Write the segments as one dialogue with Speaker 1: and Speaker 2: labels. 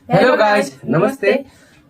Speaker 1: Hello guys, नमस्ते।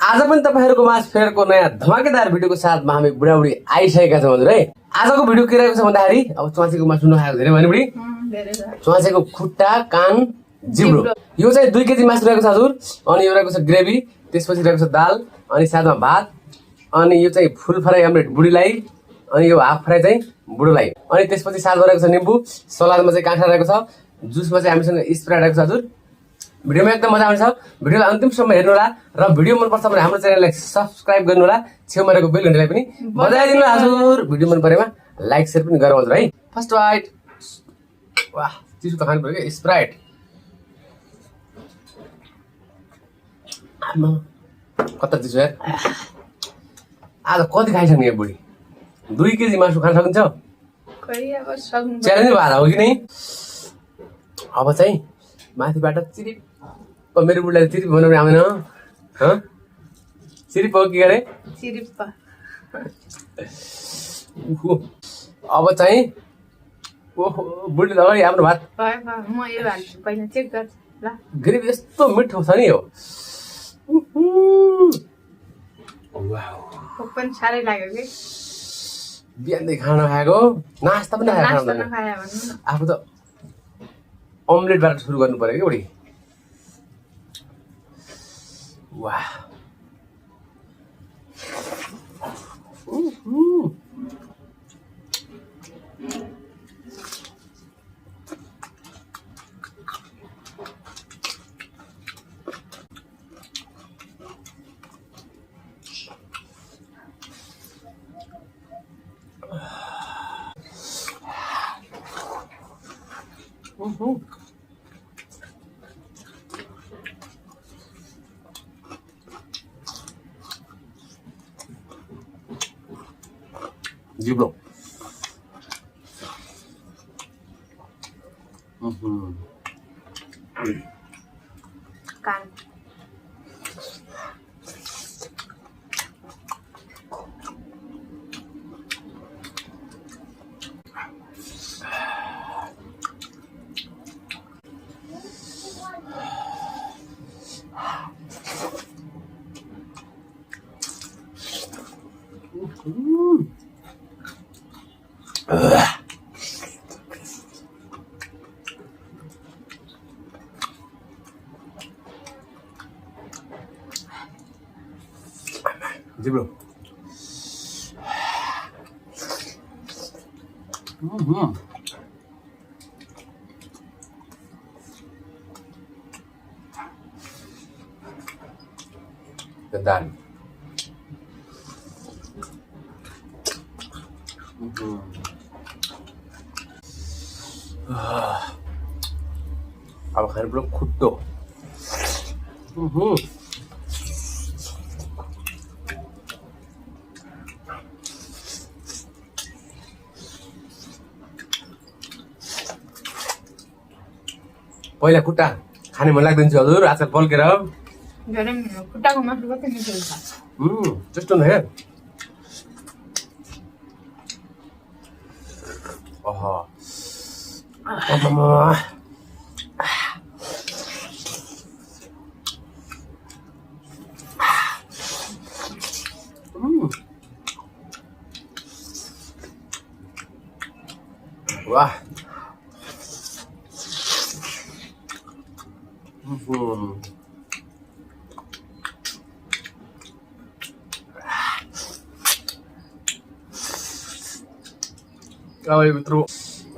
Speaker 1: आज पनि तपाईहरुको माझ फेरको नयाँ धमाकेदार भिडियोको साथमा हामी बुढाबुढी आइसकेका छौं हजुर है। आजको भिडियो के रहेको छ भन्दाखेरि अब च्वाचेको मासु नखाएको धेरै भने बुढी च्वाचेको खुट्टा, कान, जिब्रो यो चाहिँ 2 केजी मासु रहेको छ हजुर। अनि यो रहेको छ ग्रेभी, त्यसपछि रहेको छ दाल, अनि साथमा भात, अनि यो चाहिँ फुल फ्राई अमलेट बुढीलाई, अनि यो हाफ फ्राई चाहिँ बुढोलाई, अनि त्यसपछि साथमा रहेको छ निम्बु, सलादमा चाहिँ काँक्रा रहेको छ, जुसमा चाहिँ हामीसँग स्प्राइट रहेको छ हजुर। भिडियोमा एकदम मजा आउँछ। भिडियोलाई अन्तिमसम्म हेर्नु होला र भिडियो मन पर्छ भने हाम्रो च्यानललाई सब्स्क्राइब गर्नु होला, छेउमा रहेको बेल घण्टीलाई पनि बजाइदिनु होला हजुर। भिडियो मन परेमा लाइक शेयर पनि गरौँ हजुर है। फर्स्ट बाइट, वाह चिसो त खानु पर्यो के स्प्राइट। आमा कता चिसो यार। आज कति खाइसक्ने यो बुढी? 2 केजी मासु खान सकिन्छ?
Speaker 2: खै अब सक्नु
Speaker 1: च्यालेन्ज भएर हो कि नै। अब चाहिँ माथिबाट चिरिप मेरो बुढीलाई चिरिप बनाउनु आउँदैन ह? चिरिप हो के गरे?
Speaker 2: चिरिप्पा।
Speaker 1: अब चाहिँ ओहो बुढीले अगाडि आफ्नो भात
Speaker 2: म यो हाल्छु पहिला चेक गर्छु ल।
Speaker 1: ग्रेभी यस्तो मिठो छ नि यो।
Speaker 2: भोक पनि साह्रै लाग्यो कि।
Speaker 1: बिहानदेखि खाना खाएको, नास्ता पनि
Speaker 2: नखायो भने
Speaker 1: आफू त अमलेटबाट सुरु गर्नु पर्यो कि बुढी। वाह जिब्रो
Speaker 2: कान
Speaker 1: जिब्रो दाल अब खानु पर्यो खुट्टो। पहिला खुट्टा खाने मन लाग्दैन थियो हजुर, आजकल पल्केर
Speaker 2: खुट्टाको मासु कति मिठो हुन्छ।
Speaker 1: त्यस्तो न यार। ओहो वाह अब यो भित्र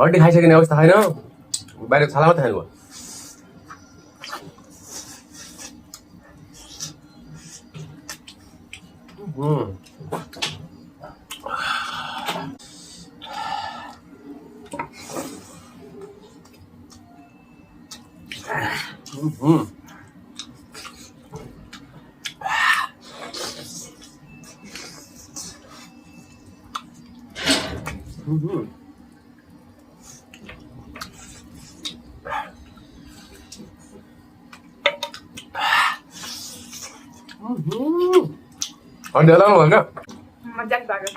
Speaker 1: हड्डी खाइसक्ने अवस्था छैन, बाहिर छाला मात्रै खानु भयो। Ada lah mana?
Speaker 2: मजाक भएको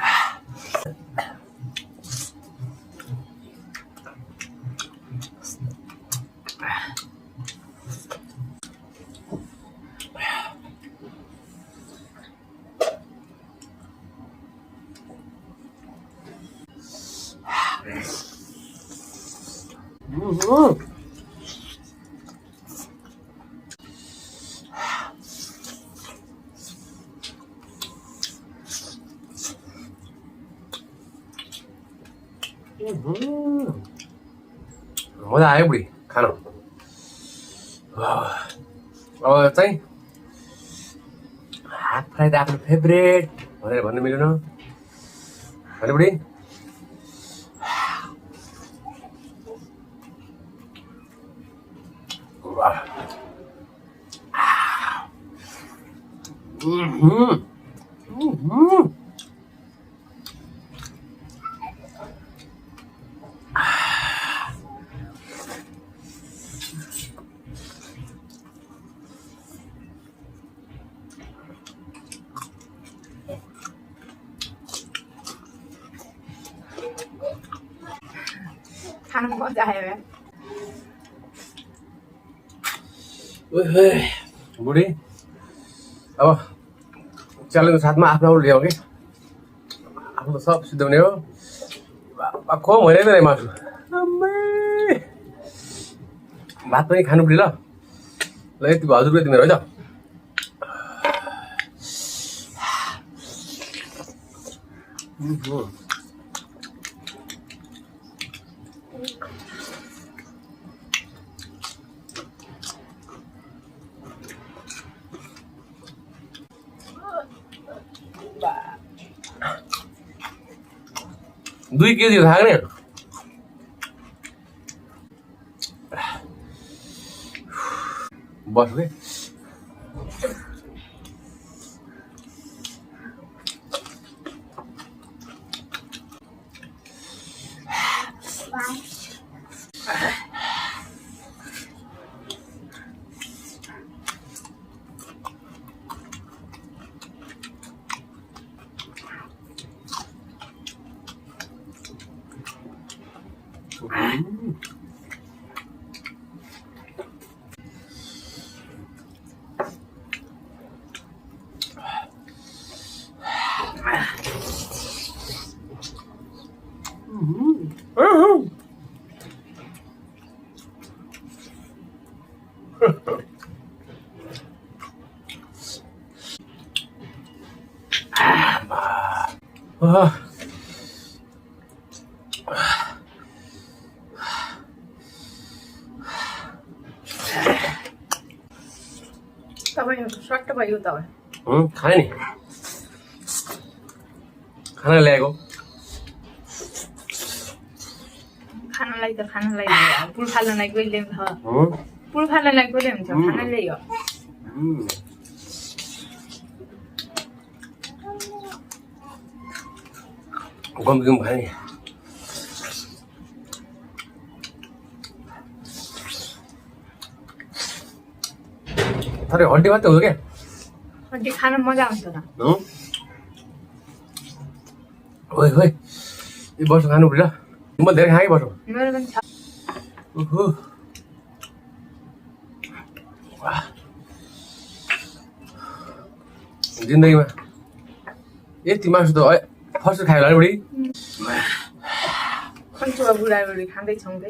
Speaker 1: मजा आयो बुढी खान अब चाहिँ हाफ फ्राई त आफ्नो फेभरेट भनेर भन्नु मिलेन होइन बुढी
Speaker 2: खानु मजा आयो यार
Speaker 1: बुढी अब च्यालेन्जको साथमा आफ्नो ल्याऊ कि आफ्नो सब सिद्धाउने हो खो होइन नै मासु भात पनि खानु बुढी ल यति हजुरको यति मेरो है त दुई केजी थाहा नि बस के
Speaker 2: तपाईँ सट्ट भयो तपाईँ
Speaker 1: खाने नि खाना ल्याएको
Speaker 2: खानालाई त खानालाई पुल फाल्नलाई कहिले पुल फाल्नलाई कहिले हुन्छ खाना ल्यायो
Speaker 1: गम खाने थोरै हड्डी मात्रै हो क्या
Speaker 2: हड्डी खान मजा आउँछ त
Speaker 1: ओइ ओइ यो बस्नु खानु बुढी ल म धेरै खाएँ बस्नु
Speaker 2: मेरो पनि छ
Speaker 1: जिन्दगीमा यति मासु त फर्स्ट खायो होला नि बुढी
Speaker 2: खान्छु अब बुढाबुढी खाँदैछौँ है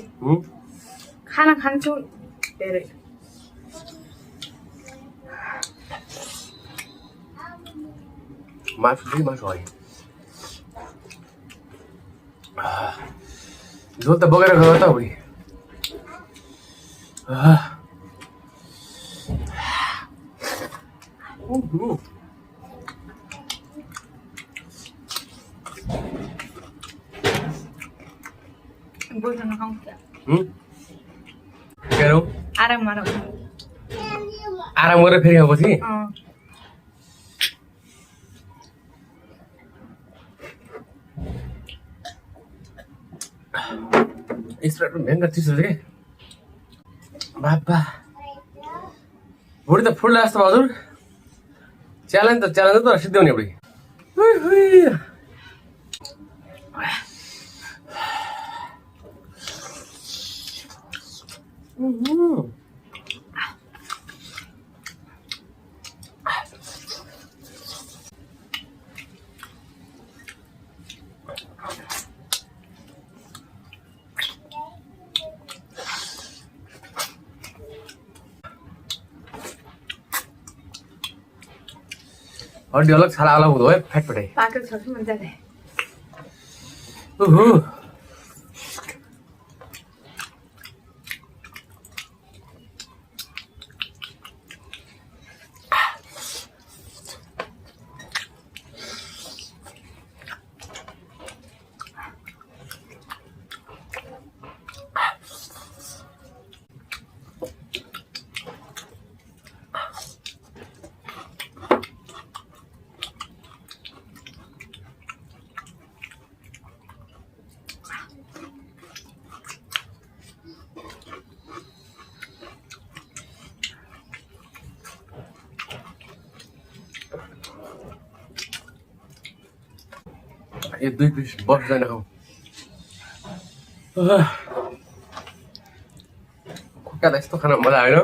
Speaker 2: खाना खान्छु धेरै
Speaker 1: मासु चाहिँ मासु है झोल त बगेर गयो त बुढी
Speaker 2: बोल्न नखाउँ आराम
Speaker 1: आराम गरेर फेरि अब पछि स्प्राइट पनि भयङ्कर चिसो छ के बाबा बुढी त फुल्ला जस्तो भयो हजुर च्यालेन्ज त सिद्ध्याउने बुढी हड्डी अलग छाला अलग हुँदो है फ्याटफुटै
Speaker 2: पाकेको छ कि मजाले
Speaker 1: उहु ये 2 पिस बस्दैन खाऊ खुट्टा त यस्तो खान मजा आएन